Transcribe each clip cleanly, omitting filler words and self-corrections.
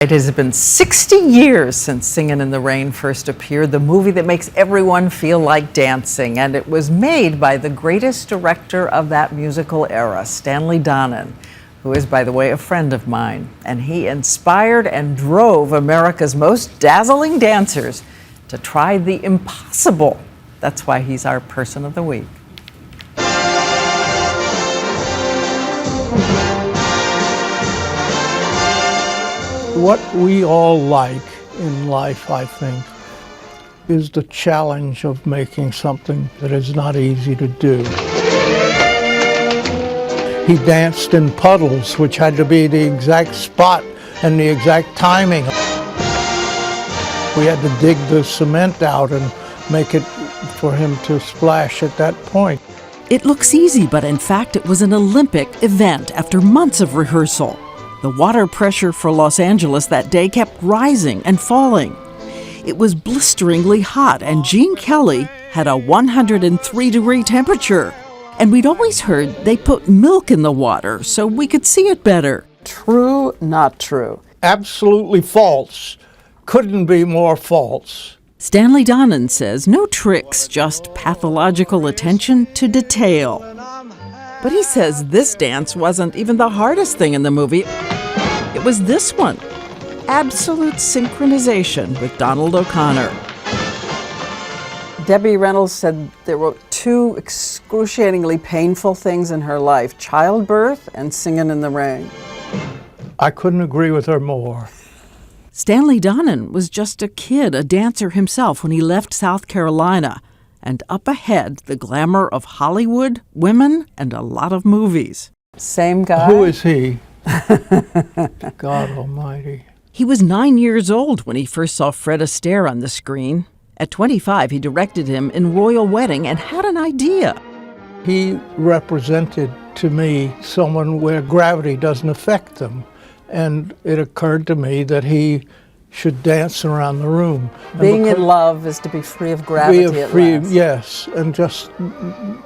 It has been 60 years since Singin' in the Rain first appeared, the movie that makes everyone feel like dancing. And it was made by the greatest director of that musical era, Stanley Donen, who is, by the way, a friend of mine. And he inspired and drove America's most dazzling dancers to try the impossible. That's why he's our Person of the Week. What we all like in life, I think, is the challenge of making something that is not easy to do. He danced in puddles, which had to be the exact spot and the exact timing. We had to dig the cement out and make it for him to splash at that point. It looks easy, but in fact it was an Olympic event after months of rehearsal. The water pressure for Los Angeles that day kept rising and falling. It was blisteringly hot, and Gene Kelly had a 103-degree temperature. And we'd always heard they put milk in the water so we could see it better. True, not true. Absolutely false. Couldn't be more false. Stanley Donen says no tricks, just pathological attention to detail. But he says this dance wasn't even the hardest thing in the movie. It was this one, absolute synchronization with Donald O'Connor. Debbie Reynolds said there were two excruciatingly painful things in her life: childbirth and Singin' in the Rain. I couldn't agree with her more. Stanley Donen was just a kid, a dancer himself, when he left South Carolina. And up ahead, the glamour of Hollywood, women, and a lot of movies. Same guy? Who is he? God almighty. He was 9 years old when he first saw Fred Astaire on the screen. At 25, he directed him in Royal Wedding and had an idea. He represented to me someone where gravity doesn't affect them. And it occurred to me that he should dance around the room. Being in love is to be free of gravity at last. Yes, and just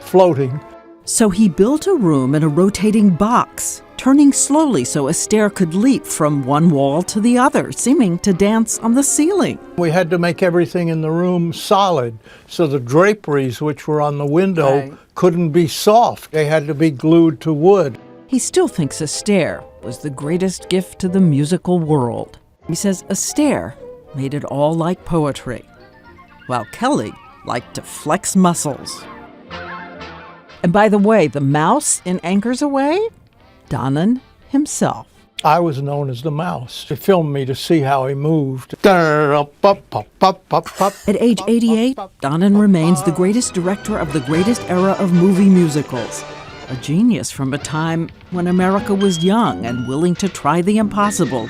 floating. So he built a room in a rotating box, turning slowly so Astaire could leap from one wall to the other, seeming to dance on the ceiling. We had to make everything in the room solid, so the draperies which were on the window couldn't be soft. They had to be glued to wood. He still thinks Astaire was the greatest gift to the musical world. He says Astaire made it all like poetry, while Kelly liked to flex muscles. And by the way, the mouse in Anchors Away? Donen himself. I was known as the mouse. They filmed me to see how he moved. At age 88, Donen remains the greatest director of the greatest era of movie musicals. A genius from a time when America was young and willing to try the impossible,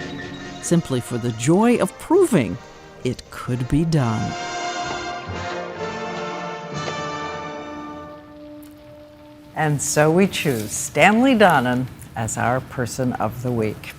simply for the joy of proving it could be done. And so we choose Stanley Donen as our Person of the Week.